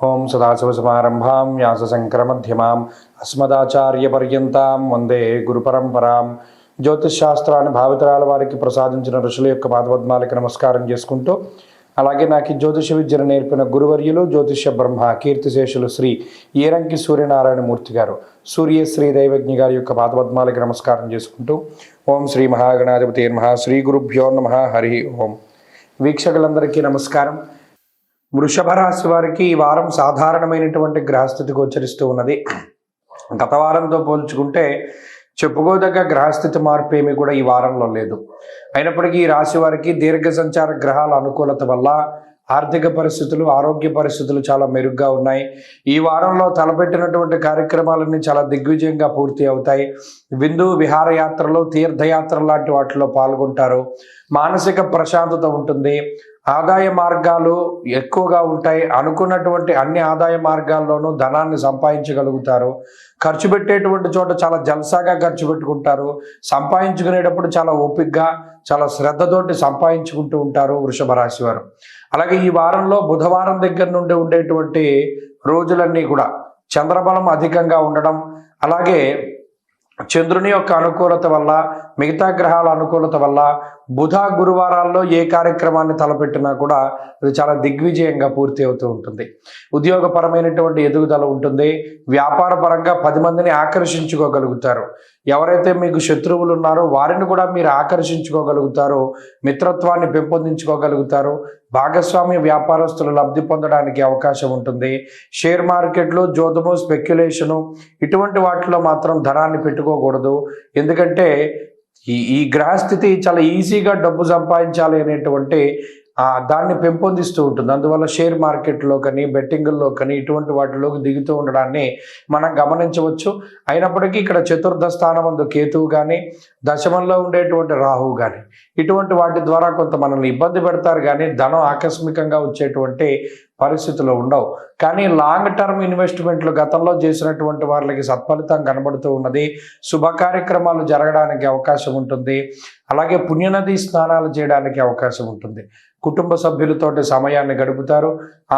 ఓం సదాశివసమారంభాం వ్యాసశంకరమధ్యమాం అస్మదాచార్యపర్యంతాం వందే గురుపరంపరాం. జ్యోతిష్శాస్త్రాన్ని భావితరాల వారికి ప్రసాదించిన ఋషుల యొక్క పాదపద్మాలకి నమస్కారం చేసుకుంటూ, అలాగే నాకు జ్యోతిష విద్యను నేర్పిన గురువర్యులు జ్యోతిష బ్రహ్మ కీర్తిశేషులు శ్రీ ఏరంకి సూర్యనారాయణమూర్తి గారు సూర్యశ్రీ దైవజ్ఞ గారి యొక్క పాదపద్మాలకి నమస్కారం చేసుకుంటూ, ఓం శ్రీ మహాగణాధిపతి నమః, శ్రీ గురుభ్యో నమః, హరి ఓం. వీక్షకులందరికీ నమస్కారం. వృషభ రాశి వారికి ఈ వారం సాధారణమైనటువంటి గ్రహస్థితి గోచరిస్తూ ఉన్నది. గత వారంతో పోల్చుకుంటే చెప్పుకోదగ్గ గ్రహస్థితి మార్పు ఏమీ కూడా ఈ వారంలో లేదు. అయినప్పటికీ ఈ రాశి వారికి దీర్ఘ సంచార గ్రహాల అనుకూలత వల్ల ఆర్థిక పరిస్థితులు, ఆరోగ్య పరిస్థితులు చాలా మెరుగ్గా ఉన్నాయి. ఈ వారంలో తలపెట్టినటువంటి కార్యక్రమాలన్నీ చాలా దిగ్విజయంగా పూర్తి అవుతాయి. విందు విహారయాత్రలు, తీర్థయాత్ర లాంటి వాటిలో పాల్గొంటారు. మానసిక ప్రశాంతత ఉంటుంది. ఆదాయ మార్గాలు ఎక్కువగా ఉంటాయి. అనుకున్నటువంటి అన్ని ఆదాయ మార్గాల్లోనూ ధనాన్ని సంపాదించగలుగుతారు. ఖర్చు పెట్టేటువంటి చోట చాలా జల్సాగా ఖర్చు పెట్టుకుంటారు. సంపాదించుకునేటప్పుడు చాలా ఓపికగా, చాలా శ్రద్ధతోటి సంపాదించుకుంటూ ఉంటారు వృషభ రాశి వారు. అలాగే ఈ వారంలో బుధవారం దగ్గర నుండి ఉండేటువంటి రోజులన్నీ కూడా చంద్రబలం అధికంగా ఉండడం, అలాగే చంద్రుని యొక్క అనుకూలత వల్ల, మిగతా గ్రహాల అనుకూలత వల్ల బుధ గురువారాల్లో ఏ కార్యక్రమాన్ని తలపెట్టినా కూడా అది చాలా దిగ్విజయంగా పూర్తి అవుతూ ఉంటుంది. ఉద్యోగపరమైనటువంటి ఎదుగుదల ఉంటుంది. వ్యాపార పరంగా 10 మందిని ఆకర్షించుకోగలుగుతారు. ఎవరైతే మీకు శత్రువులు ఉన్నారో వారిని కూడా మీరు ఆకర్షించుకోగలుగుతారు. మిత్రత్వాన్ని పెంపొందించుకోగలుగుతారు. భాగస్వామ్య వ్యాపారస్తులు లబ్ధి పొందడానికి అవకాశం ఉంటుంది. షేర్ మార్కెట్లు, జోదము, స్పెక్యులేషను ఇటువంటి వాటిలో మాత్రం ధనాన్ని పెట్టుకోకూడదు. ఎందుకంటే ఈ గ్రహస్థితి చాలా ఈజీగా డబ్బు సంపాదించాలి అనేటువంటి దాన్ని పెంపొందిస్తూ ఉంటుంది. అందువల్ల షేర్ మార్కెట్లో కానీ, బెట్టింగుల్లో కానీ ఇటువంటి వాటిలోకి దిగుతూ ఉండడాన్ని మనం గమనించవచ్చు. అయినప్పటికీ ఇక్కడ చతుర్థ స్థానమందు కేతువు కానీ, దశమంలో ఉండేటువంటి రాహువు కానీ ఇటువంటి వాటి ద్వారా కొంత మనల్ని ఇబ్బంది పెడతారు. కానీ ధనం ఆకస్మికంగా వచ్చేటువంటి పరిస్థితులు ఉండవు. కానీ లాంగ్ టర్మ్ ఇన్వెస్ట్మెంట్లు గతంలో చేసినటువంటి వాళ్ళకి సత్ఫలితం కనబడుతూ ఉన్నది. శుభ కార్యక్రమాలు జరగడానికి అవకాశం ఉంటుంది. అలాగే పుణ్యనది స్నానాలు చేయడానికి అవకాశం ఉంటుంది. కుటుంబ సభ్యులతోటి సమయాన్ని గడుపుతారు.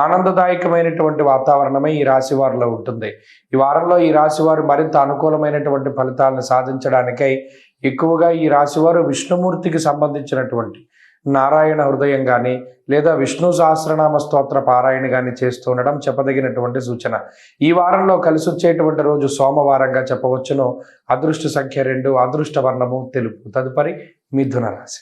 ఆనందదాయకమైనటువంటి వాతావరణమే ఈ రాశి వారిలో ఉంటుంది. ఈ వారంలో ఈ రాశి వారు మరింత అనుకూలమైనటువంటి ఫలితాలను సాధించడానికై ఎక్కువగా ఈ రాశివారు విష్ణుమూర్తికి సంబంధించినటువంటి నారాయణ హృదయం కానీ, లేదా విష్ణు సహస్రనామ స్తోత్ర పారాయణ కానీ చేస్తూ ఉండడం చెప్పదగినటువంటి సూచన. ఈ వారంలో కలిసి వచ్చేటువంటి రోజు సోమవారంగా చెప్పవచ్చును. అదృష్ట సంఖ్య 2, అదృష్ట వర్ణము తెలుపు. తదుపరి మిథున రాశి.